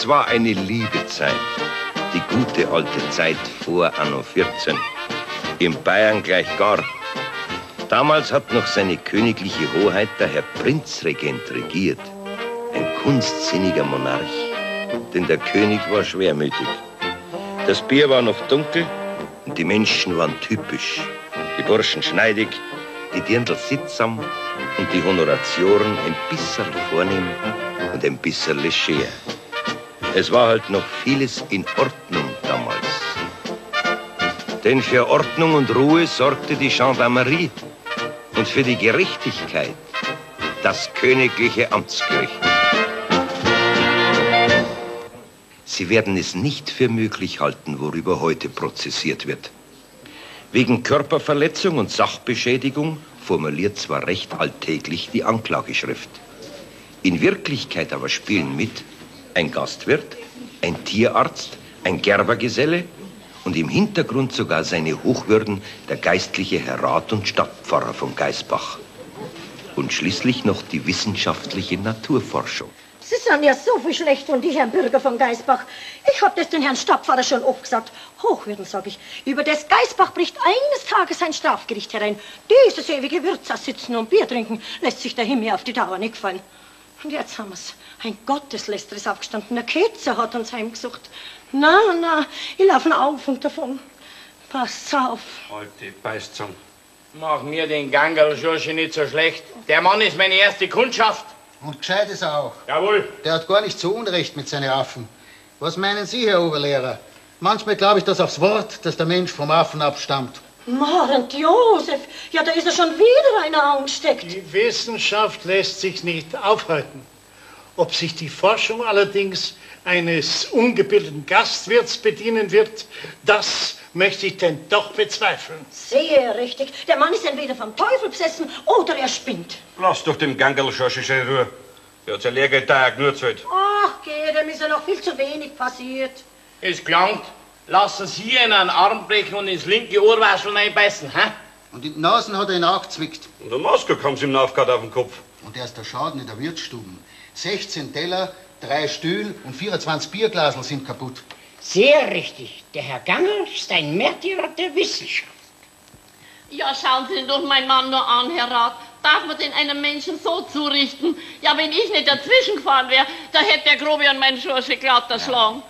Es war eine liebe Zeit, die gute alte Zeit vor Anno 14. In Bayern gleich gar. Damals hat noch seine königliche Hoheit der Herr Prinzregent regiert. Ein kunstsinniger Monarch, denn der König war schwermütig. Das Bier war noch dunkel und die Menschen waren typisch. Die Burschen schneidig, die Dirndl sittsam und die Honoratioren ein bisschen vornehm und ein bisschen leger. Es war halt noch vieles in Ordnung damals. Denn für Ordnung und Ruhe sorgte die Gendarmerie und für die Gerechtigkeit das königliche Amtsgericht. Sie werden es nicht für möglich halten, worüber heute prozessiert wird. Wegen Körperverletzung und Sachbeschädigung formuliert zwar recht alltäglich die Anklageschrift. In Wirklichkeit aber spielen mit ein Gastwirt, ein Tierarzt, ein Gerbergeselle und im Hintergrund sogar seine Hochwürden, der geistliche Herr Rat und Stadtpfarrer von Gaisbach. Und schließlich noch die wissenschaftliche Naturforschung. Sie sind ja so viel schlecht von die Herrn Bürger von Gaisbach. Ich hab das den Herrn Stadtpfarrer schon oft gesagt. Hochwürden, sag ich. Über das Gaisbach bricht eines Tages ein Strafgericht herein. Dieses ewige Wirtshaus sitzen und Bier trinken lässt sich der Himmel auf die Dauer nicht gefallen. Und jetzt haben wir's. Ein Gottesläster ist aufgestanden. Der Ketzer hat uns heimgesucht. Na, ich laufe auf und davon. Pass auf. Halt die Beißzunge. Mach mir den Gangerl schon nicht so schlecht. Der Mann ist meine erste Kundschaft. Und gescheit ist er auch. Jawohl. Der hat gar nicht so Unrecht mit seinen Affen. Was meinen Sie, Herr Oberlehrer? Manchmal glaube ich das aufs Wort, dass der Mensch vom Affen abstammt. Marent Josef, ja, da ist er schon wieder einer angesteckt. Die Wissenschaft lässt sich nicht aufhalten. Ob sich die Forschung allerdings eines ungebildeten Gastwirts bedienen wird, das möchte ich denn doch bezweifeln. Sehr richtig. Der Mann ist entweder vom Teufel besessen oder er spinnt. Lass doch dem Gangerl schon in Ruhe. Der hat sein Lehrgeld nur gezahlt. Ach, geh, dem ist ja noch viel zu wenig passiert. Es klangt. Lassen Sie ihn einen Arm brechen und ins linke Ohrwaschel reinbeißen, hä? Und in die Nasen hat er ihn auch gezwickt. Und der Maske kam ihm aufgehört auf den Kopf. Und erst der Schaden in der Wirtsstuben. 16 Teller, 3 Stühle und 24 Bierglasel sind kaputt. Sehr richtig. Der Herr Gangerl ist ein Märtyrer der Wissenschaft. Ja, schauen Sie doch meinen Mann nur an, Herr Rat. Darf man denn einem Menschen so zurichten? Ja, wenn ich nicht dazwischen gefahren wäre, da hätte der Grobian meinen Schorsche glatt erschlagen.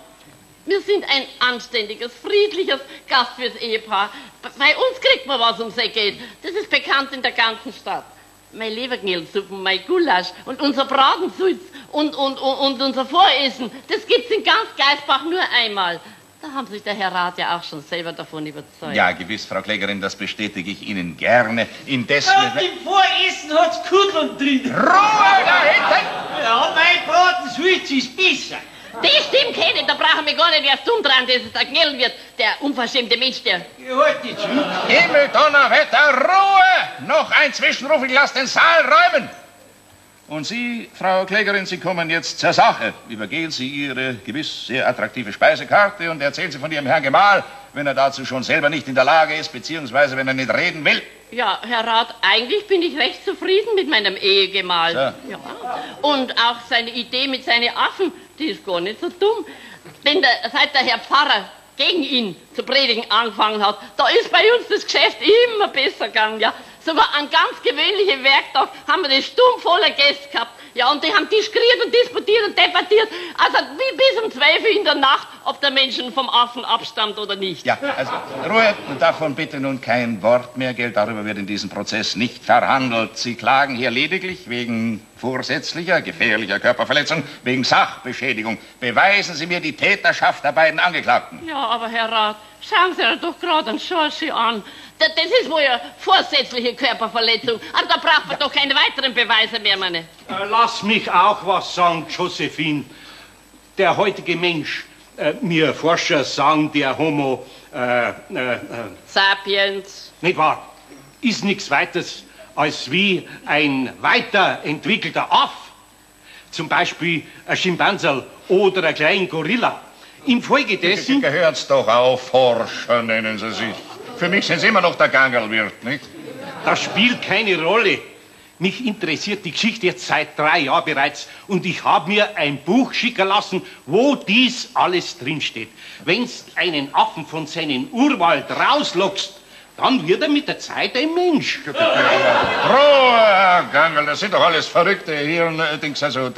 Wir sind ein anständiges, friedliches Gastwirts-Ehepaar. Bei uns kriegt man, was ums Eck geht. Das ist bekannt in der ganzen Stadt. Mein Leberknädelsuppen, mein Gulasch und unser Bratensulz und unser Voressen, das gibt's in ganz Gaisbach nur einmal. Da haben sich der Herr Rat ja auch schon selber davon überzeugt. Ja, gewiss, Frau Klägerin, das bestätige ich Ihnen gerne. Indessen... Und im Voressen hat's Kudeln drin. Ruhe da hinten! Ja, mein Bratensulz ist besser. Die Stimme kenne, da brauchen wir gar nicht erst umdrehen, dass es da Gnäll wird, der unverschämte Mensch, der... Ja, halt die zurück. Himmel, Donnerwetter, Ruhe! Noch ein Zwischenruf, ich lasse den Saal räumen. Und Sie, Frau Klägerin, Sie kommen jetzt zur Sache. Übergehen Sie Ihre gewiss sehr attraktive Speisekarte und erzählen Sie von Ihrem Herrn Gemahl, wenn er dazu schon selber nicht in der Lage ist, beziehungsweise wenn er nicht reden will. Ja, Herr Rat, eigentlich bin ich recht zufrieden mit meinem Ehegemahl. So. Ja. Und auch seine Idee mit seinen Affen, die ist gar nicht so dumm. Denn seit der Herr Pfarrer gegen ihn zu predigen angefangen hat, da ist bei uns das Geschäft immer besser gegangen, ja. Sogar an ganz gewöhnlichen Werktag haben wir das stumm voller Gäste gehabt. Ja, und die haben diskutiert und disputiert und debattiert. Also wie bis um 12 Uhr in der Nacht, ob der Mensch vom Affen abstammt oder nicht. Ja, also Ruhe, davon bitte nun kein Wort mehr, gell, darüber wird in diesem Prozess nicht verhandelt. Sie klagen hier lediglich wegen vorsätzlicher, gefährlicher Körperverletzung, wegen Sachbeschädigung. Beweisen Sie mir die Täterschaft der beiden Angeklagten. Ja, aber Herr Rat, schauen Sie doch gerade einen Schorschi an. Das ist wohl eine vorsätzliche Körperverletzung. Aber da braucht man doch keine weiteren Beweise mehr, meine. Lass mich auch was sagen, Josephine. Der heutige Mensch, mir Forscher sagen, der Homo Sapiens. nicht wahr, ist nichts weiteres als wie ein weiterentwickelter Aff. Zum Beispiel ein Schimpanserl oder ein kleiner Gorilla. Infolgedessen... Gehört's doch auf, Forscher nennen Sie sich. Für mich sind Sie immer noch der Gangerlwirt, nicht? Das spielt keine Rolle. Mich interessiert die Geschichte jetzt seit 3 Jahren bereits und ich habe mir ein Buch schicken lassen, wo dies alles drinsteht. Wenn's einen Affen von seinem Urwald rauslockst, dann wird er mit der Zeit ein Mensch. Ruhe, Herr Gangl, das sind doch alles verrückte Hirn-Dings, also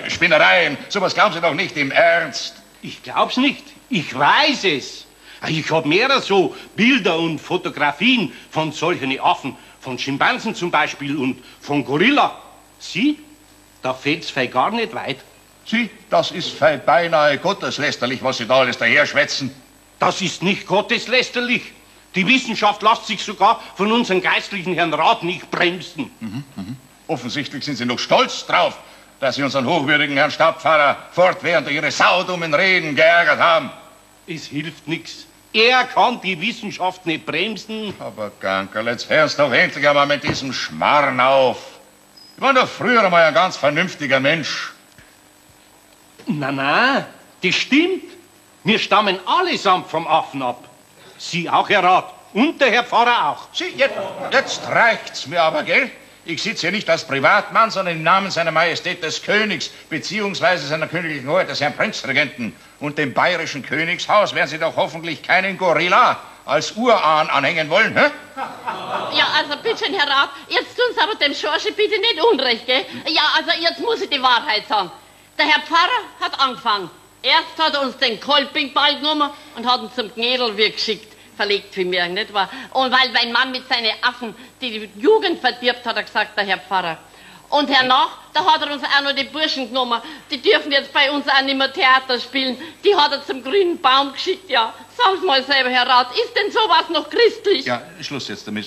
Spinnereien. Sowas glauben Sie doch nicht im Ernst. Ich glaub's nicht. Ich weiß es. Ich habe mehrere so Bilder und Fotografien von solchen Affen, von Schimpansen zum Beispiel und von Gorilla. Sie, da fehlt's fei gar nicht weit. Sie, das ist fei beinahe gotteslästerlich, was Sie da alles daherschwätzen. Das ist nicht gotteslästerlich. Die Wissenschaft lässt sich sogar von unserem geistlichen Herrn Rat nicht bremsen. Offensichtlich sind Sie noch stolz drauf, dass Sie unseren hochwürdigen Herrn Stadtpfarrer fortwährend durch Ihre saudummen Reden geärgert haben. Es hilft nichts. Er kann die Wissenschaft nicht bremsen. Aber Gankerl, jetzt hörst doch endlich einmal mit diesem Schmarrn auf. Ich war doch früher einmal ein ganz vernünftiger Mensch. Na, das stimmt. Wir stammen allesamt vom Affen ab. Sie auch, Herr Rat. Und der Herr Pfarrer auch. Sie, jetzt reicht's mir aber, gell? Ich sitze hier nicht als Privatmann, sondern im Namen seiner Majestät des Königs, beziehungsweise seiner königlichen Hoheit des Herrn Prinzregenten. Und dem bayerischen Königshaus werden Sie doch hoffentlich keinen Gorilla als Urahn anhängen wollen, hä? Ja, also bitte schön, Herr Rat, jetzt tun's aber dem Schorsche bitte nicht unrecht, gell? Ja, also jetzt muss ich die Wahrheit sagen. Der Herr Pfarrer hat angefangen. Erst hat er uns den Kolpingball genommen und hat ihn zum Gnädelwirt geschickt. Verlegt für mich, nicht wahr? Und weil mein Mann mit seinen Affen die Jugend verdirbt, hat er gesagt, der Herr Pfarrer. Und hernach, da hat er uns auch noch die Burschen genommen. Die dürfen jetzt bei uns auch nicht mehr Theater spielen. Die hat er zum grünen Baum geschickt, ja. Sagen Sie mal selber, Herr Rat, ist denn sowas noch christlich? Ja, Schluss jetzt damit.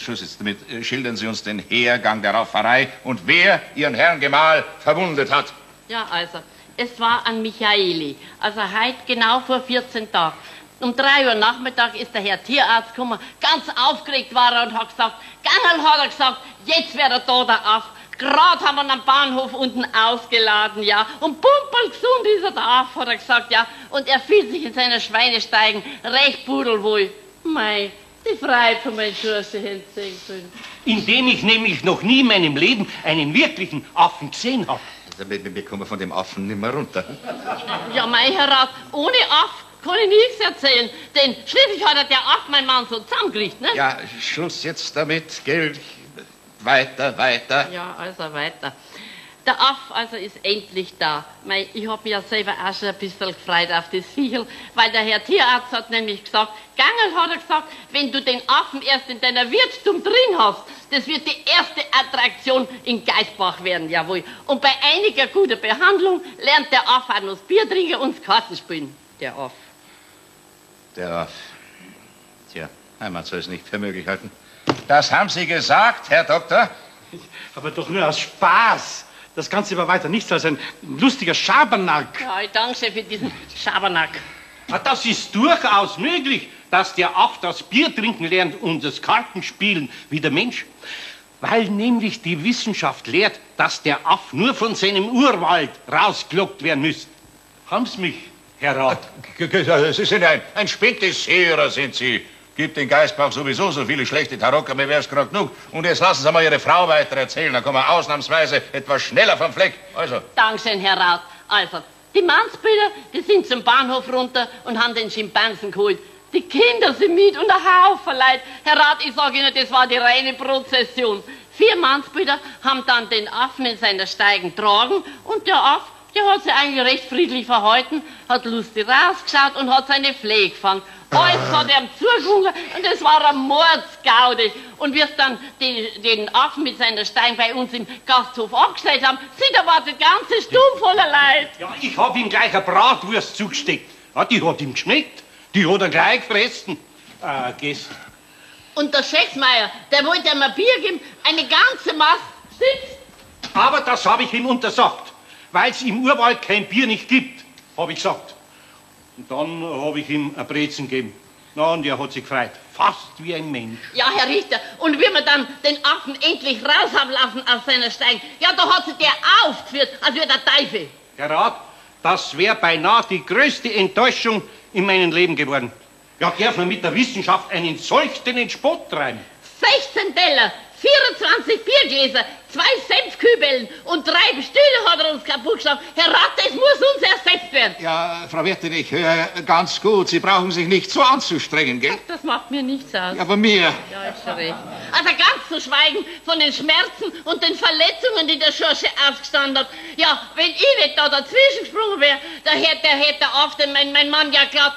Schildern Sie uns den Hergang der Rauferei und wer Ihren Herrn Gemahl verwundet hat. Ja, also, es war an Michaeli. Also heute genau vor 14 Tagen. Um 3 Uhr Nachmittag ist der Herr Tierarzt gekommen. Ganz aufgeregt war er und hat gesagt, Gangerl, hat er gesagt, jetzt wäre da der Aff. Gerade haben wir ihn am Bahnhof unten ausgeladen, ja. Und pumperlgesund ist er, der Aff, hat er gesagt, ja. Und er fühlt sich in seiner Schweinesteigen recht pudelwohl. Mei, die Freiheit von meinem Schursche hätte sehen können. Indem ich nämlich noch nie in meinem Leben einen wirklichen Affen gesehen habe. Wir kommen von dem Affen nicht mehr runter. Ja, mein Herr Rat, ohne Aff kann ich nichts erzählen, denn schließlich hat er der Aff mein Mann so zusammengekriegt, ne? Ja, Schluss jetzt damit, gell? Weiter. Ja, also weiter. Der Aff also ist endlich da. Ich hab mich ja selber auch schon ein bisschen gefreut auf das Viechel, weil der Herr Tierarzt hat nämlich gesagt, Gangerl, hat er gesagt, wenn du den Affen erst in deiner Wirtsstube drin hast, das wird die erste Attraktion in Geisbach werden, jawohl. Und bei einiger guter Behandlung lernt der Aff auch noch das Bier trinken und das Kartenspielen. Der Aff. Tja, man soll es nicht für möglich halten. Das haben Sie gesagt, Herr Doktor? Aber doch nur aus Spaß. Das Ganze war weiter nichts als ein lustiger Schabernack. Ja, ich danke für diesen Schabernack. Das ist durchaus möglich, dass der Aff das Bier trinken lernt und das Kartenspielen wie der Mensch. Weil nämlich die Wissenschaft lehrt, dass der Aff nur von seinem Urwald rausgelockt werden müsste. Haben's mich, Herr Rat? Sie sind ein Spinteserer, sind Sie. Gibt in Geisbach sowieso so viele schlechte Tarocker, mir wär's gerade genug. Und jetzt lassen Sie mal Ihre Frau weiter erzählen, dann kommen wir ausnahmsweise etwas schneller vom Fleck. Also. Dankeschön, Herr Rat. Also, die Mannsbilder, die sind zum Bahnhof runter und haben den Schimpansen geholt. Die Kinder sind mit und ein Haufen Leute. Herr Rat, ich sage Ihnen, das war die reine Prozession. 4 Mannsbilder haben dann den Affen in seiner Steigen getragen und der Aff, der hat sich eigentlich recht friedlich verhalten, hat lustig rausgeschaut und hat seine Flehe gefangen. Alles hat er ihm zugewunken und es war ein Mordsgaude. Und wir dann den Affen mit seiner Stein bei uns im Gasthof abgestellt haben, da war die ganze Stube voller Leid. Ja, ich hab ihm gleich eine Bratwurst zugesteckt. Ja, die hat ihm geschmeckt. Die hat er gleich gefressen. Gegessen. Und der Schexmeier, der wollte ihm ein Bier geben, eine ganze Masse sitzt. Aber das habe ich ihm untersagt, weil es im Urwald kein Bier nicht gibt, habe ich gesagt. Und dann habe ich ihm ein Brezen gegeben. Na, und er hat sich gefreut. Fast wie ein Mensch. Ja, Herr Richter, und wie wir dann den Affen endlich raus haben lassen aus seiner Stein, ja, da hat sich der aufgeführt, als wäre der Teufel. Herr Rat, das wäre beinahe die größte Enttäuschung in meinem Leben geworden. Ja, darf man mit der Wissenschaft einen solchen Spott treiben? 16 Teller 24 Biergläser, 2 Senfkübeln und 3 Stühle hat er uns kaputt geschlagen. Herr Rat, das muss uns ersetzt werden. Ja, Frau Wirtin, ich höre ganz gut. Sie brauchen sich nicht so anzustrengen, gell? Das macht mir nichts aus. Ja, aber mir. Ja, ist schon recht. Also ganz zu schweigen von den Schmerzen und den Verletzungen, die der Schorsche ausgestanden hat. Ja, wenn ich nicht da dazwischen gesprungen wäre, da hätte der Affe mein Mann ja glatt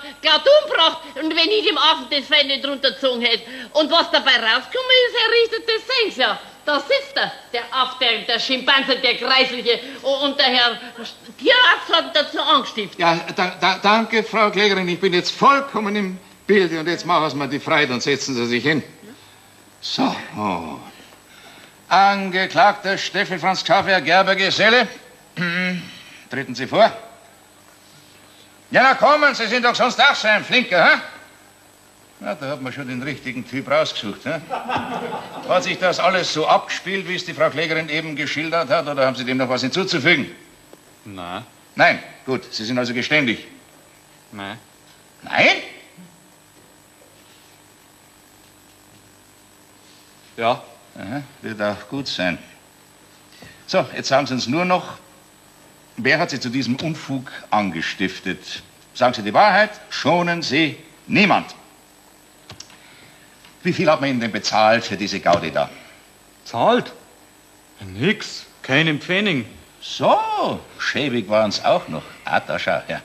umgebracht. Und wenn ich dem Affen das Fell nicht runtergezogen hätte. Und was dabei rausgekommen ist, Herr Richter, das sehen Sie ja. Da sitzt er, der Aff, der Schimpanse, der Kreisliche. Und der Herr Tierarzt hat dazu angestiftet. Ja, danke, Frau Klägerin. Ich bin jetzt vollkommen im Bilde. Und jetzt machen Sie mir die Freude und setzen Sie sich hin. So. Oh. Angeklagter Steffel Franz Xaver Gerber Geselle. Treten Sie vor. Ja, na kommen, Sie sind doch sonst auch so ein Flinker, hä? Ja, da hat man schon den richtigen Typ rausgesucht. Hä? Hat sich das alles so abgespielt, wie es die Frau Klägerin eben geschildert hat, oder haben Sie dem noch was hinzuzufügen? Nein. Nein? Gut, Sie sind also geständig. Nein. Nein? Ja. Aha, wird auch gut sein. So, jetzt sagen Sie uns nur noch, wer hat Sie zu diesem Unfug angestiftet? Sagen Sie die Wahrheit, schonen Sie niemand. Wie viel hat man Ihnen denn bezahlt für diese Gaudi da? Zahlt? Nix. Keinen Pfennig. So, schäbig waren's auch noch. Ah, da schau her.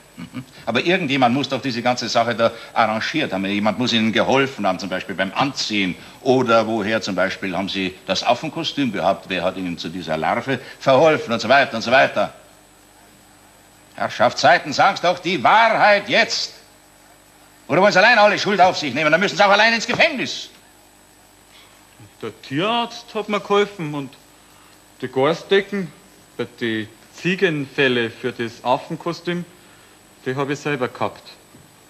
Aber irgendjemand muss doch diese ganze Sache da arrangiert haben. Jemand muss Ihnen geholfen haben, zum Beispiel beim Anziehen. Oder woher zum Beispiel haben Sie das Affenkostüm gehabt? Wer hat Ihnen zu dieser Larve verholfen und so weiter und so weiter? Herrschaftszeiten, sagen Sie doch die Wahrheit jetzt. Oder wollen Sie allein alle Schuld auf sich nehmen? Dann müssen Sie auch allein ins Gefängnis. Der Tierarzt hat mir geholfen und die Gasdecken, die Ziegenfelle für das Affenkostüm, die habe ich selber gehabt.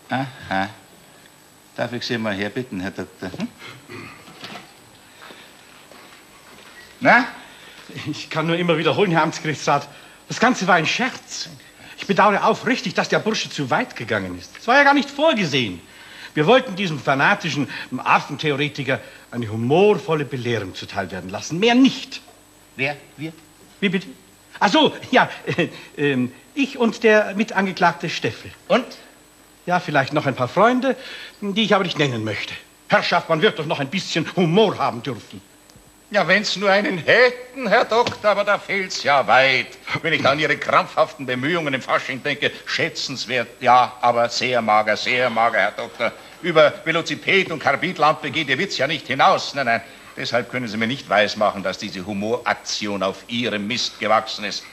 Aha. Darf ich Sie mal herbitten, Herr Doktor? Na? Ich kann nur immer wiederholen, Herr Amtsgerichtsrat, das Ganze war ein Scherz. Ich bedauere aufrichtig, dass der Bursche zu weit gegangen ist. Es war ja gar nicht vorgesehen. Wir wollten diesem fanatischen Affentheoretiker eine humorvolle Belehrung zuteil werden lassen. Mehr nicht. Wer? Wir? Wie bitte? Ach so, ja, ich und der Mitangeklagte Steffel. Und? Ja, vielleicht noch ein paar Freunde, die ich aber nicht nennen möchte. Herrschaft, man wird doch noch ein bisschen Humor haben dürfen. Ja, wenn's nur einen hätten, Herr Doktor, aber da fehlt's ja weit. Wenn ich an Ihre krampfhaften Bemühungen im Fasching denke, schätzenswert, ja, aber sehr mager, Herr Doktor. Über Velociped und Karbidlampe geht Ihr Witz ja nicht hinaus. Nein, nein, deshalb können Sie mir nicht weismachen, dass diese Humoraktion auf Ihrem Mist gewachsen ist.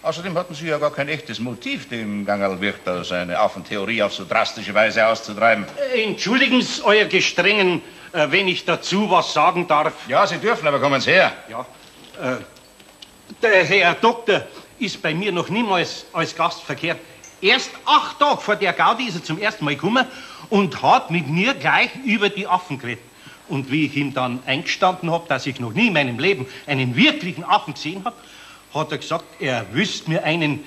Außerdem hatten Sie ja gar kein echtes Motiv, dem Gangerl Wirter seine Affentheorie auf so drastische Weise auszutreiben. Entschuldigen Sie, Euer Gestrengen, wenn ich dazu was sagen darf. Ja, Sie dürfen, aber kommen Sie her. Ja, der Herr Doktor ist bei mir noch niemals als Gast verkehrt. Erst 8 Tage vor der Gaudi ist er zum ersten Mal gekommen und hat mit mir gleich über die Affen geredet. Und wie ich ihm dann eingestanden habe, dass ich noch nie in meinem Leben einen wirklichen Affen gesehen habe, hat er gesagt, er wüsste mir einen,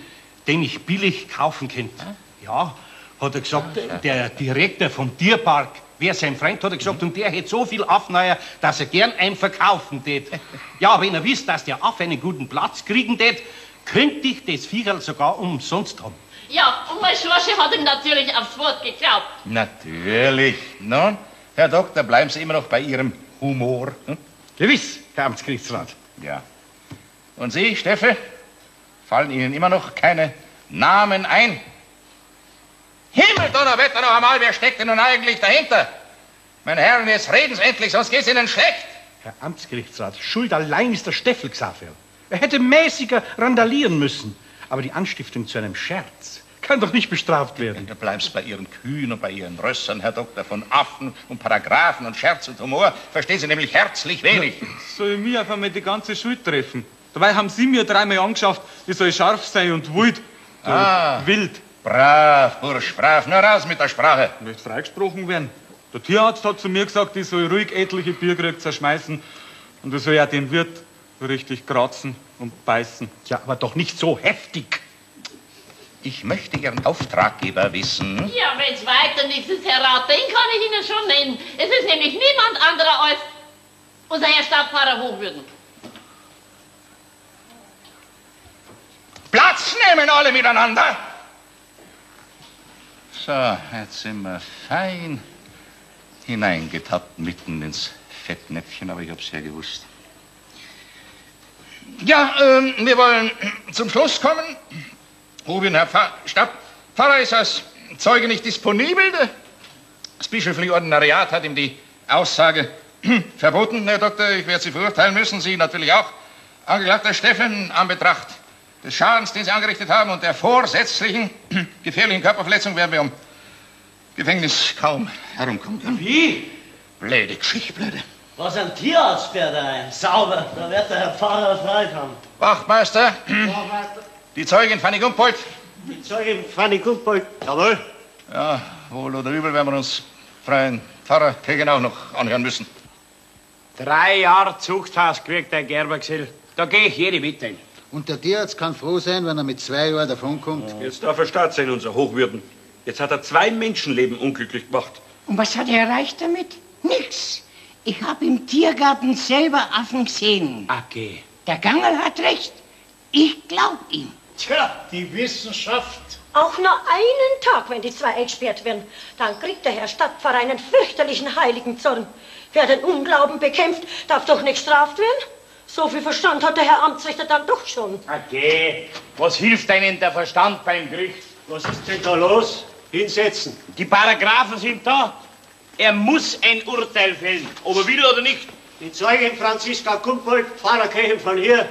den ich billig kaufen könnte. Ja, hat er gesagt, der Direktor vom Tierpark wäre sein Freund, hat er gesagt, und der hätte so viel Affeneier, dass er gern einen verkaufen tät. Ja, wenn er wisst, dass der Affe einen guten Platz kriegen tät, könnte ich das Viecherl sogar umsonst haben. Ja, und mein Schorsche hat ihm natürlich aufs Wort geglaubt. Natürlich. Nun, Herr Doktor, bleiben Sie immer noch bei Ihrem Humor. Hm? Gewiss, Herr Amtsgerichtsrat. Ja. Und Sie, Steffel, fallen Ihnen immer noch keine Namen ein? Himmel, Donnerwetter, noch einmal, wer steckt denn nun eigentlich dahinter? Meine Herren, jetzt reden Sie endlich, sonst geht's Ihnen schlecht. Herr Amtsgerichtsrat, schuld allein ist der Steffel Xaver. Er hätte mäßiger randalieren müssen. Aber die Anstiftung zu einem Scherz kann doch nicht bestraft werden. Du bleibst bei Ihren Kühen und bei Ihren Rössern, Herr Doktor, von Affen und Paragraphen und Scherz und Humor. Verstehen Sie nämlich herzlich wenig. Soll ich mich auf einmal die ganze Schuld treffen? Dabei haben Sie mir 3-mal angeschafft, ich soll scharf sein und wild. Wild. Brav, Bursch, brav. Nur raus mit der Sprache. Ich möchte freigesprochen werden. Der Tierarzt hat zu mir gesagt, ich soll ruhig etliche Bierkrüge zerschmeißen und ich soll ja den Wirt richtig kratzen und beißen. Ja, aber doch nicht so heftig. Ich möchte Ihren Auftraggeber wissen. Ja, wenn's weiter nichts ist, Herr Rat, den kann ich Ihnen schon nennen. Es ist nämlich niemand anderer als Unser Herr Stadtpfarrer Hochwürden. Platz nehmen alle miteinander. So, jetzt sind wir fein hineingetappt mitten ins Fettnäpfchen, aber ich hab's ja gewusst. Ja, wir wollen zum Schluss kommen. Rubin, Herr Stadtpfarrer ist als Zeuge nicht disponibel. Das bischöfliche Ordinariat hat ihm die Aussage verboten. Herr Doktor, ich werde Sie verurteilen müssen. Sie natürlich auch. Angeklagter Steffen, an Betracht des Schadens, den Sie angerichtet haben und der vorsätzlichen gefährlichen Körperverletzung werden wir um Gefängnis kaum herumkommen können. Wie? Blöde Geschichte, blöde. Was ein Tierarzt fährt ein. Sauber, da wird der Herr Pfarrer freikommen. Wachtmeister, die Zeugin Fanny Gumpold. Die Zeugin Fanny Gumpold, jawohl. Ja, wohl oder übel werden wir uns freien Pfarrer Kegen auch noch anhören müssen. 3 Jahre Zuchthaus kriegt der Gerbergesell. Da gehe ich jede Mitte hin. Und der Tierarzt kann froh sein, wenn er mit 2 Jahren davonkommt. Jetzt darf er Staat sein, unser Hochwürden. Jetzt hat er 2 Menschenleben unglücklich gemacht. Und was hat er erreicht damit? Nix. Ich habe im Tiergarten selber Affen gesehen. Okay. Der Gangerl hat recht. Ich glaub ihm. Tja, die Wissenschaft. Auch nur einen Tag, wenn die 2 eingesperrt werden, dann kriegt der Herr Stadtpfarrer einen fürchterlichen heiligen Zorn. Wer den Unglauben bekämpft, darf doch nicht straft werden. So viel Verstand hat der Herr Amtsrichter dann doch schon. Okay. Was hilft einem der Verstand beim Gericht? Was ist denn da los? Hinsetzen. Die Paragraphen sind da. Er muss ein Urteil fällen, ob er will oder nicht. Die Zeugin Franziska Gumpold, Pfarrerkirche von hier.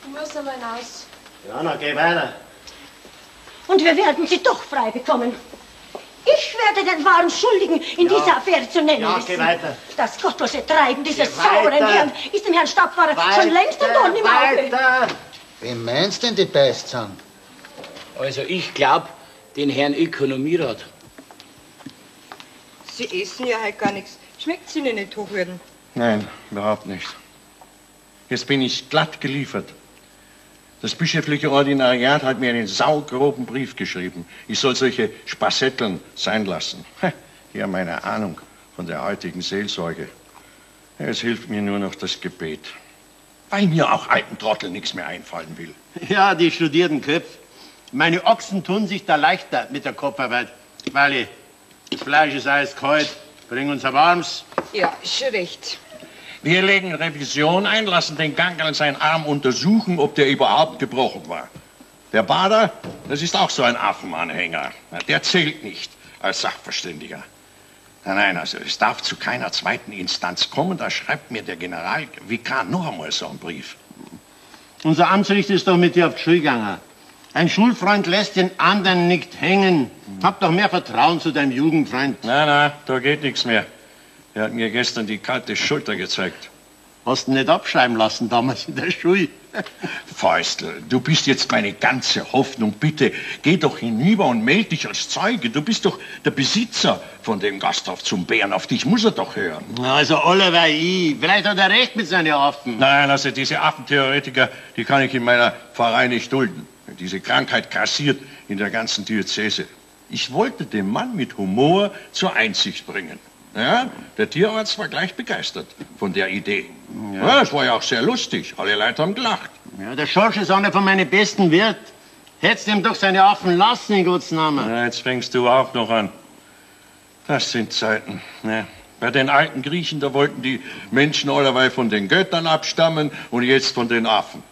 Ich muss einmal hinaus. Ja, na, geh weiter. Und wir werden sie doch frei bekommen. Ich werde den wahren Schuldigen in dieser Affäre zu nennen Ja, wissen. geh weiter. Das gottlose Treiben dieses Geh weiter. sauren Herrn ist dem Herrn Stadtpfarrer schon längst ein Dorn im Auge. Weiter. Wem meinst denn die beißt sind? Also ich glaub, den Herrn Ökonomierat. Sie essen ja halt gar nichts. Schmeckt's Ihnen nicht, Hochwürden? Nein, überhaupt nicht. Jetzt bin ich glatt geliefert. Das bischöfliche Ordinariat hat mir einen saugroben Brief geschrieben. Ich soll solche Spassetteln sein lassen. Die haben eine Ahnung von der heutigen Seelsorge. Es hilft mir nur noch das Gebet. Weil mir auch alten Trottel nichts mehr einfallen will. Ja, die studierten Köpfe. Meine Ochsen tun sich da leichter mit der Kopfarbeit. Weil das Fleisch ist eiskalt. Bring uns ein warmes. Ja, ist schon recht. Wir legen Revision ein, lassen den Gangerl seinen Arm untersuchen, ob der überhaupt gebrochen war. Der Bader, das ist auch so ein Affenanhänger. Der zählt nicht als Sachverständiger. Nein, also es darf zu keiner zweiten Instanz kommen. Da schreibt mir der Generalvikar noch einmal so einen Brief. Unser Amtsrichter ist doch mit dir auf die Schule gegangen. Ein Schulfreund lässt den anderen nicht hängen. Hab doch mehr Vertrauen zu deinem Jugendfreund. Nein, da geht nichts mehr. Er hat mir gestern die kalte Schulter gezeigt. Hast du nicht abschreiben lassen damals in der Schule? Feustel, du bist jetzt meine ganze Hoffnung. Bitte, geh doch hinüber und melde dich als Zeuge. Du bist doch der Besitzer von dem Gasthof zum Bären. Auf dich muss er doch hören. Also Oliver I. Vielleicht hat er recht mit seinen Affen. Nein, also diese Affentheoretiker, die kann ich in meiner Pfarrei nicht dulden. Diese Krankheit grassiert in der ganzen Diözese. Ich wollte den Mann mit Humor zur Einsicht bringen. Ja, der Tierarzt war gleich begeistert von der Idee. Ja, es war ja auch sehr lustig. Alle Leute haben gelacht. Ja, der Schorsch ist einer von meinen besten Wirt. Hättest ihm doch seine Affen lassen, in Gottes Namen. Ja, jetzt fängst du auch noch an. Das sind Zeiten. Ja. Bei den alten Griechen, da wollten die Menschen allerweil von den Göttern abstammen und jetzt von den Affen.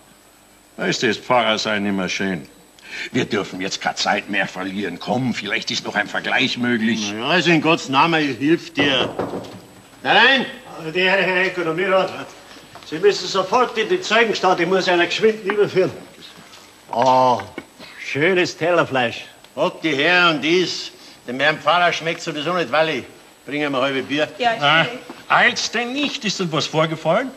Da ist das Pfarrersein immer schön. Wir dürfen jetzt keine Zeit mehr verlieren. Komm, vielleicht ist noch ein Vergleich möglich. Ja, also in Gottes Namen, ich hilf dir. Nein! Der Herr Ökonomierat, Sie müssen sofort in die Zeugenstadt. Ich muss einer geschwind überführen. Oh, schönes Tellerfleisch. Hock die her und dies. Dem Herrn Pfarrer schmeckt sowieso nicht, weil ich bringe ihm ein halbes Bier. Ja, Eilt's denn nicht? Ist denn was vorgefallen?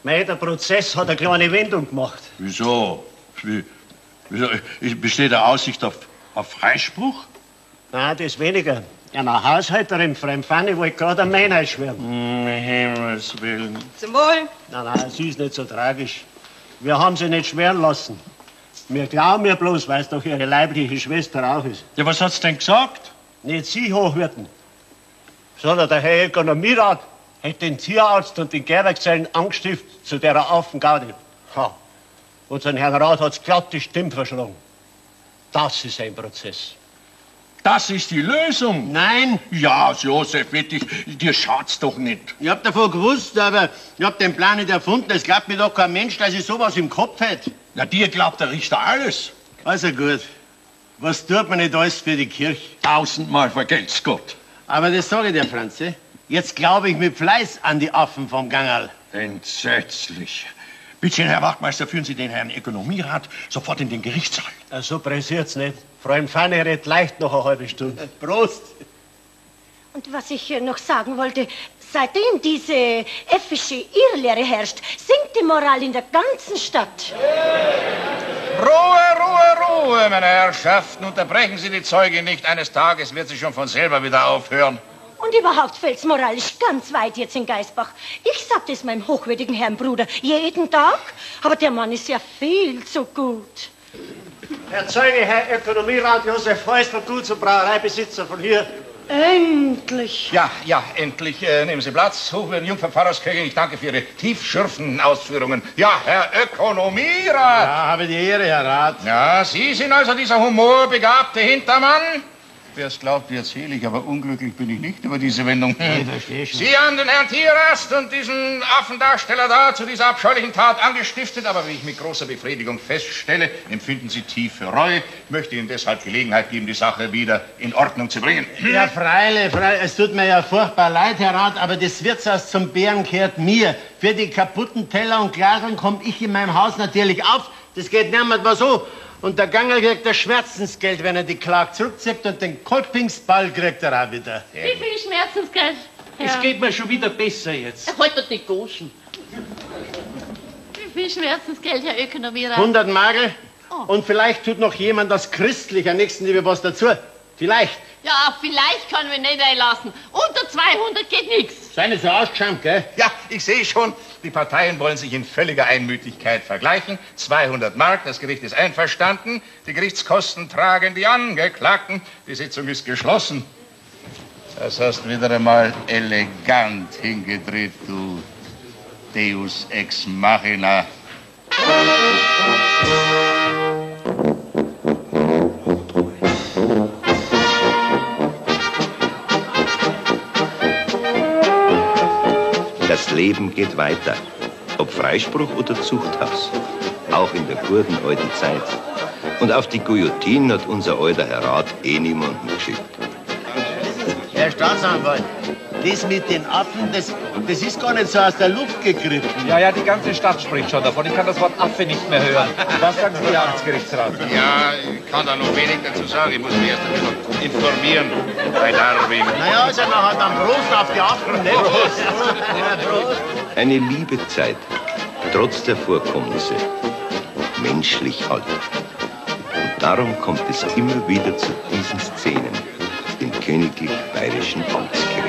Der Prozess hat eine kleine Wendung gemacht. Wieso? Wieso? Besteht der Aussicht auf Freispruch? Nein, das weniger. Eine Haushälterin, Frau Fanny, wollte gerade ein Männlein schwören. Himmels Willen. Zum Wohl. Nein, sie ist nicht so tragisch. Wir haben sie nicht schwören lassen. Wir glauben ihr bloß, weil es doch ihre leibliche Schwester auch ist. Ja, was hat's denn gesagt? Nicht Sie, Hochwürden, sondern der Herr Ökonomierat. hätte den Tierarzt und den Gerbergesellen angestiftet zu der Affengaudi. Ha. Unseren Herrn Rat hat's glatt die Stimme verschlagen. Das ist ein Prozess. Das ist die Lösung. Nein. Ja, Josef, bitte, dir schaut's doch nicht. Ich hab davon gewusst, aber ich hab den Plan nicht erfunden. Es glaubt mir doch kein Mensch, dass ich sowas im Kopf hätte. Na, dir glaubt der Richter alles. Also gut. Was tut man nicht alles für die Kirche? 1000-mal vergelt's Gott. Aber das sage ich dir, Franzi. Jetzt glaube ich mit Fleiß an die Affen vom Gangerl. Entsetzlich. Bitte, Herr Wachtmeister, führen Sie den Herrn Ökonomierat sofort in den Gerichtssaal. So pressiert's nicht. Freund Fanny redet leicht noch eine halbe Stunde. Prost! Und was ich noch sagen wollte, seitdem diese effische Irrlehre herrscht, sinkt die Moral in der ganzen Stadt. Ruhe, Ruhe, Ruhe, meine Herrschaften. Unterbrechen Sie die Zeuge nicht. Eines Tages wird sie schon von selber wieder aufhören. Und überhaupt fällt's moralisch ganz weit jetzt in Geisbach. Ich sag das meinem hochwürdigen Herrn Bruder jeden Tag, aber der Mann ist ja viel zu gut. Herr Zeuge, Herr Ökonomierat Josef Häusl, Guts- und Brauereibesitzer von hier. Endlich. Ja, endlich. Nehmen Sie Platz. Hochwürden Jungfer Pfarrersköchin, ich danke für Ihre tiefschürfenden Ausführungen. Ja, Herr Ökonomierat. Ja, habe die Ehre, Herr Rat. Ja, Sie sind also dieser humorbegabte Hintermann? Wer es glaubt, wie erzähle ich, aber unglücklich bin ich nicht über diese Wendung. Ich verstehe schon. Sie haben den Herrn Tierarzt und diesen Affendarsteller da zu dieser abscheulichen Tat angestiftet, aber wie ich mit großer Befriedigung feststelle, empfinden Sie tiefe Reue. Ich möchte Ihnen deshalb Gelegenheit geben, die Sache wieder in Ordnung zu bringen. Ja, freilich, es tut mir ja furchtbar leid, Herr Rat, aber das Wirtshaus zum Bären gehört mir. Für die kaputten Teller und Gläser komme ich in meinem Haus natürlich auf. Das geht niemand mal so. Und der Gangerl kriegt das Schmerzensgeld, wenn er die Klage zurückzieht, und den Kolpingsball kriegt er auch wieder. Wie viel Schmerzensgeld? Es geht mir schon wieder besser jetzt. Halt doch die Goschen. Wie viel Schmerzensgeld, Herr Ökonomierat? 100 Magel. Und vielleicht tut noch jemand aus christlicher Nächstenliebe was dazu. Vielleicht. Ja, vielleicht können wir nicht einlassen. Unter 200 geht nichts. Seien so ausgeschämt, gell? Ja, ich sehe schon, die Parteien wollen sich in völliger Einmütigkeit vergleichen. 200 Mark, das Gericht ist einverstanden. Die Gerichtskosten tragen die Angeklagten. Die Sitzung ist geschlossen. Das hast wieder einmal elegant hingedreht, du Deus ex machina. Das Leben geht weiter, ob Freispruch oder Zuchthaus, auch in der guten alten Zeit. Und auf die Guillotine hat unser alter Herr Rat niemanden geschickt. Herr Staatsanwalt, das mit den Affen, das ist gar nicht so aus der Luft gegriffen. Ja, die ganze Stadt spricht schon davon. Ich kann das Wort Affe nicht mehr hören. Was sagen Sie, Herr Amtsgerichtsrat? Ja, ich kann da noch wenig dazu sagen. Ich muss mich erst ein bisschen informieren bei Darwin. Naja, also man hat dann Prost auf die Affen, ne? Prost. Eine liebe Zeit, trotz der Vorkommnisse, menschlich alt. Und darum kommt es immer wieder zu diesen Szenen im königlich bayerischen Amtskirchen.